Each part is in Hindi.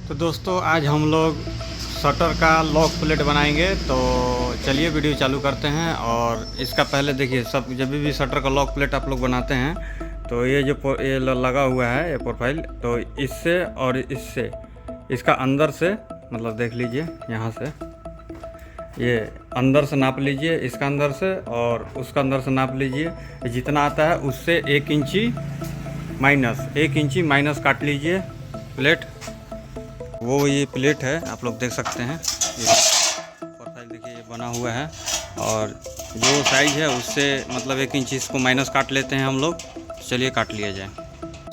तो दोस्तों आज हम लोग शटर का लॉक प्लेट बनाएंगे। तो चलिए वीडियो चालू करते हैं। और इसका पहले देखिए, सब जब भी शटर का लॉक प्लेट आप लोग बनाते हैं तो ये जो ये लगा हुआ है ये प्रोफाइल, तो इससे और इससे इसका अंदर से मतलब देख लीजिए, यहाँ से ये अंदर से नाप लीजिए, इसका अंदर से और उसका अंदर से नाप लीजिए। जितना आता है उससे 1 इंची माइनस काट लीजिए प्लेट। वो ये प्लेट है, आप लोग देख सकते हैं, ये प्रोफाइल देखिए ये बना हुआ है। और जो साइज़ है उससे मतलब 1 इंच इसको माइनस काट लेते हैं हम लोग। चलिए काट लिया जाए।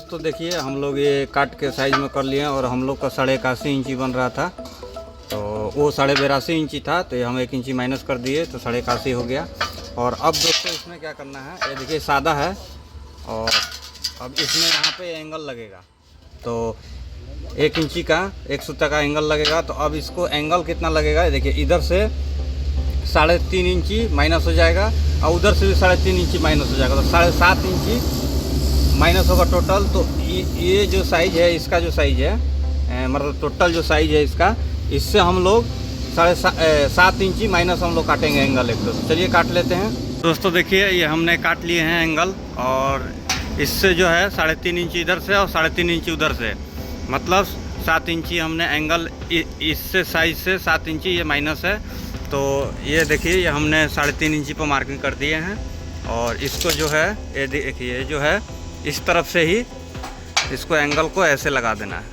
तो देखिए हम लोग ये काट के साइज़ में कर लिए हैं। और हम लोग का 81.5 इंची बन रहा था, तो वो 82.5 इंची था, तो ये हम 1 इंची माइनस कर दिए तो 81.5 हो गया। और अब दोस्तों इसमें क्या करना है, ये देखिए सादा है और अब इसमें यहाँ पे एंगल लगेगा। तो 1 इंची का 1 सूता का एंगल लगेगा। तो अब इसको एंगल कितना लगेगा, देखिए इधर से 3.5 इंची माइनस हो जाएगा और उधर से भी 3.5 इंची माइनस हो जाएगा, तो 7.5 इंची माइनस होगा टोटल। तो ये जो साइज़ है, इसका जो साइज़ है मतलब टोटल जो साइज़ है इसका, इससे हम लोग 7.5 इंची माइनस हम लोग काटेंगे एंगल एक। तो चलिए काट लेते हैं। दोस्तों देखिए ये हमने काट लिए हैं एंगल, और इससे जो है 3.5 इंची इधर से और 3.5 इंची उधर से, मतलब 7 इंची हमने एंगल इससे साइज से 7 इंची ये माइनस है। तो ये देखिए ये हमने 3.5 इंची पर मार्किंग कर दिए हैं। और इसको जो है ये देखिए जो है इस तरफ से ही इसको एंगल को ऐसे लगा देना है,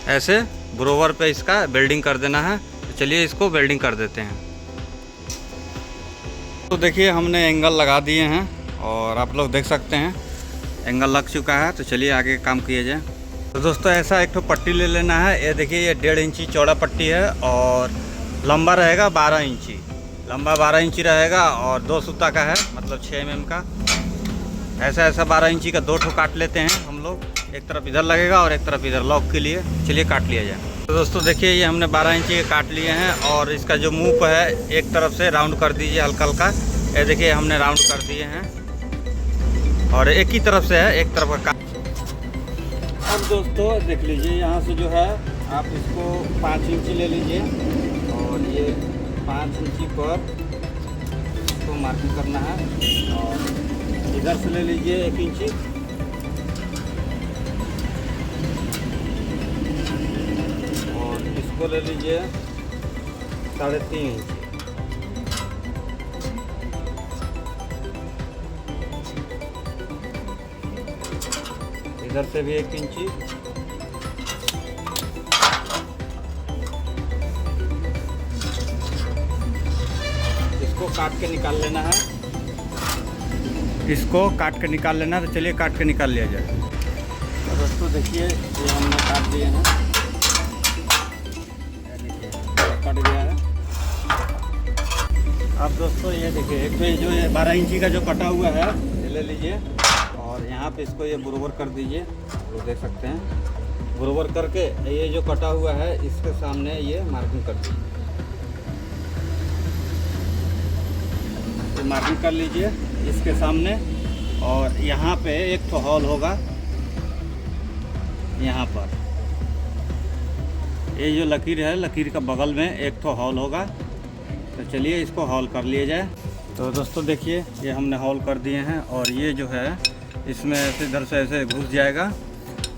ऐसे ब्रोवर पे इसका वेल्डिंग कर देना है। तो चलिए इसको वेल्डिंग कर देते हैं। तो देखिए हमने एंगल लगा दिए हैं और आप लोग देख सकते हैं एंगल लग चुका है। तो चलिए आगे काम किया जाए। तो दोस्तों ऐसा एक तो पट्टी ले लेना है। ये देखिए ये 1.5 इंची चौड़ा पट्टी है और लंबा रहेगा 12 इंची, लंबा 12 इंची रहेगा और 2 सूता का है, मतलब 6 mm का। ऐसा 12 इंची का 2 ठो काट लेते हैं हम लोग, एक तरफ इधर लगेगा और एक तरफ इधर लॉक के लिए। चलिए काट लिया जाए। तो दोस्तों देखिए ये हमने 12 इंची के काट लिए हैं। और इसका जो मुँह है एक तरफ से राउंड कर दीजिए हल्का हल्का। ये देखिए हमने राउंड कर दिए हैं और एक ही तरफ से है, एक तरफ का काट। अब दोस्तों देख लीजिए यहाँ से जो है आप इसको 5 इंची ले लीजिए और ये 5 इंची पर इसको मार्किंग करना है। और इधर से ले लीजिए 1 इंची और इसको ले लीजिए 3.5 इंची। इधर से भी 1 इंची, इसको काट के निकाल लेना है, इसको काट के निकाल लेना है। तो चलिए काट के निकाल लिया जाए। तो दोस्तों देखिए ये हमने काट दिए हैं, देखिए कट गया है। अब दोस्तों ये देखिए एक तो जो ये 12 इंची का जो कटा हुआ है ये ले लीजिए और यहाँ पे इसको ये बरोबर कर दीजिए। तो देख सकते हैं बरोबर करके ये जो कटा हुआ है इसके सामने ये मार्किंग कर दीजिए। तो मार्किंग कर लीजिए इसके सामने। और यहाँ पे एक तो हॉल होगा, यहाँ पर ये जो लकीर है, लकीर का बगल में एक तो हॉल होगा। तो चलिए इसको हॉल कर लिया जाए। तो दोस्तों देखिए ये हमने हॉल कर दिए हैं और ये जो है इसमें ऐसे इधर से ऐसे घुस जाएगा,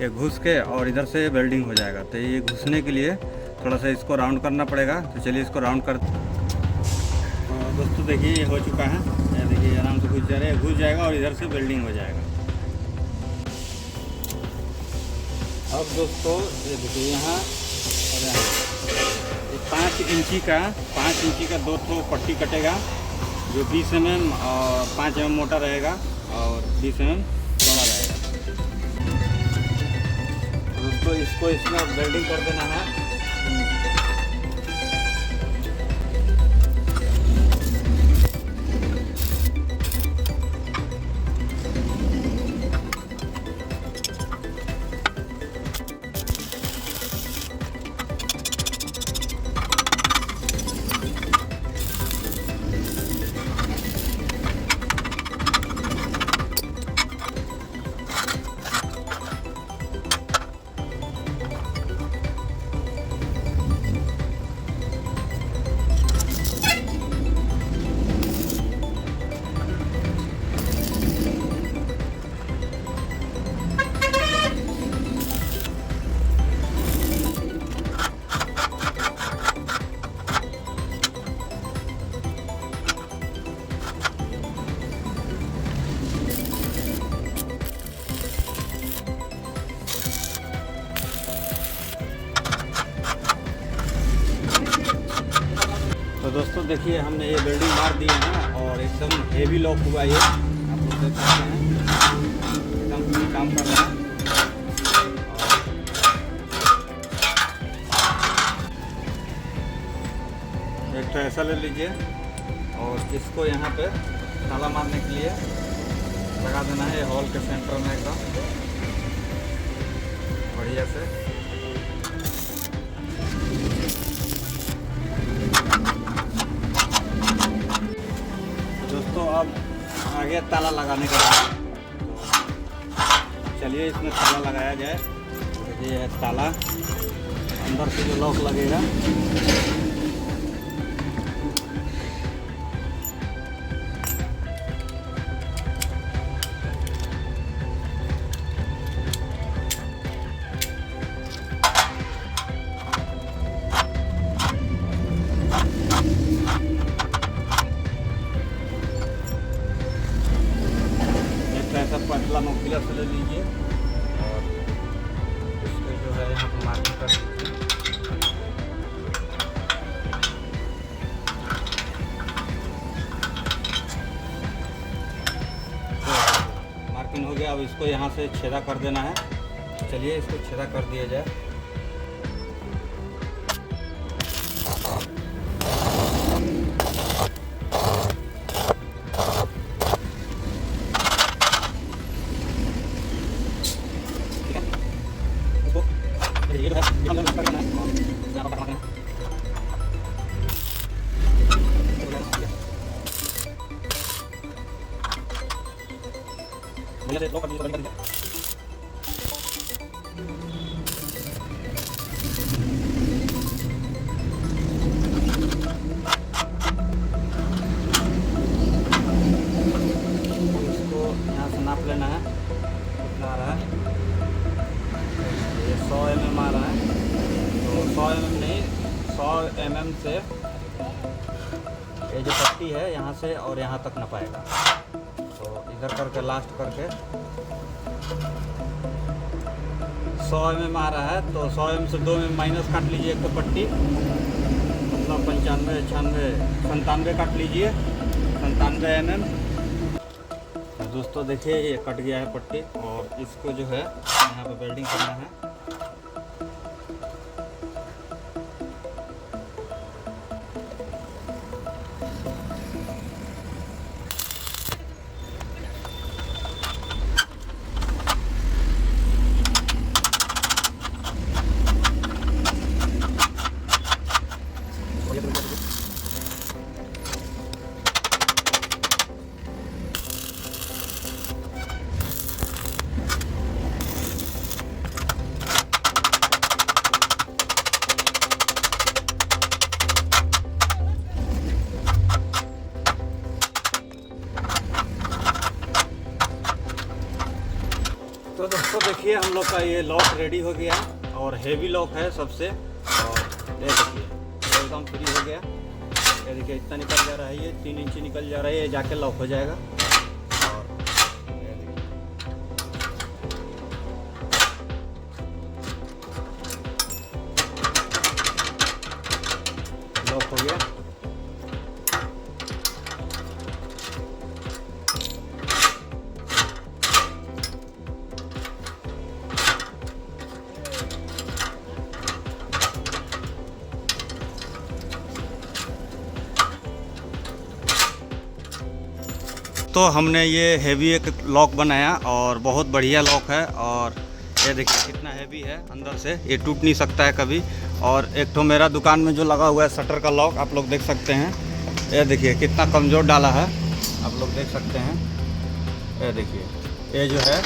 ये घुस के और इधर से वेल्डिंग हो जाएगा। तो ये घुसने के लिए थोड़ा सा इसको राउंड करना पड़ेगा। तो चलिए इसको राउंड कर। दोस्तों देखिए ये हो चुका है, ये देखिए आराम से घुस जाएगा और इधर से वेल्डिंग हो जाएगा। अब दोस्तों ये देखिए यहाँ और यहाँ 5 इंची का 2 ठो पट्टी कटेगा, जो 20 mm और 5 mm मोटा रहेगा और 20 mm चौड़ा रहेगा। तो दोस्तों इसको इसमें वेल्डिंग कर देना है। तो दोस्तों देखिए, हमने ये वेल्डिंग मार दी है ना, और एकदम हेवी लॉक हुआ ये, आप लोग देख सकते हैं एकदम काम कर रहा है। एक तो ऐसा ले लीजिए और इसको यहाँ पे ताला मारने के लिए लगा देना है हॉल के सेंटर में एकदम बढ़िया से। दोस्तों अब आगे ताला लगाने का है, तो चलिए इसमें ताला लगाया जाए। ये है ताला, अंदर से जो लॉक लगेगा ऐसा पतला नोकीला से ले लीजिए और इसको जो है यहाँ पर मार्किंग कर दीजिए। तो मार्किंग हो गया, अब इसको यहाँ से छेदा कर देना है। चलिए इसको छेदा कर दिया जाए। यहाँ से नाप लेना है कितना आ रहा है। ये 100 mm आ रहा है, तो 100 mm नहीं, 100 mm से ये जो पट्टी है यहाँ से और यहाँ तक नपाएगा। तो इधर करके लास्ट करके 100 mm आ रहा है, तो 100 mm से 2 mm माइनस काट लीजिए एक तो पट्टी, मतलब 95, 96, 97 काट लीजिए, 97 mm। दोस्तों देखिए ये कट गया है पट्टी, और इसको जो है यहाँ पे वेल्डिंग करना है। तो दोस्तों देखिए हम लोग का ये लॉक रेडी हो गया, और हेवी लॉक है सबसे। और ये देखिए एकदम फ्री हो गया। ये देखिए इतना निकल जा रहा है, ये 3 इंच निकल जा रहा है, ये जाके लॉक हो जाएगा। और ये देखिए लॉक हो गया। तो हमने ये हेवी एक लॉक बनाया, और बहुत बढ़िया लॉक है। और ये देखिए कितना हेवी है, अंदर से ये टूट नहीं सकता है कभी। और एक तो मेरा दुकान में जो लगा हुआ है शटर का लॉक, आप लोग देख सकते हैं। ये देखिए कितना कमज़ोर डाला है, आप लोग देख सकते हैं। ये देखिए ये जो है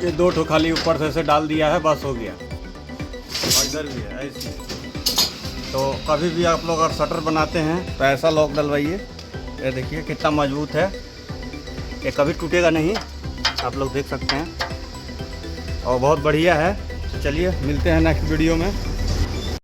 ये 2 ठो खाली ऊपर से डाल दिया है, बस हो गया। और इधर भी है ऐसी। तो कभी भी आप लोग अगर शटर बनाते हैं तो ऐसा लॉक डलवाइए। ये देखिए कितना मजबूत है, ये कभी टूटेगा नहीं, आप लोग देख सकते हैं, और बहुत बढ़िया है। तो चलिए मिलते हैं नेक्स्ट वीडियो में।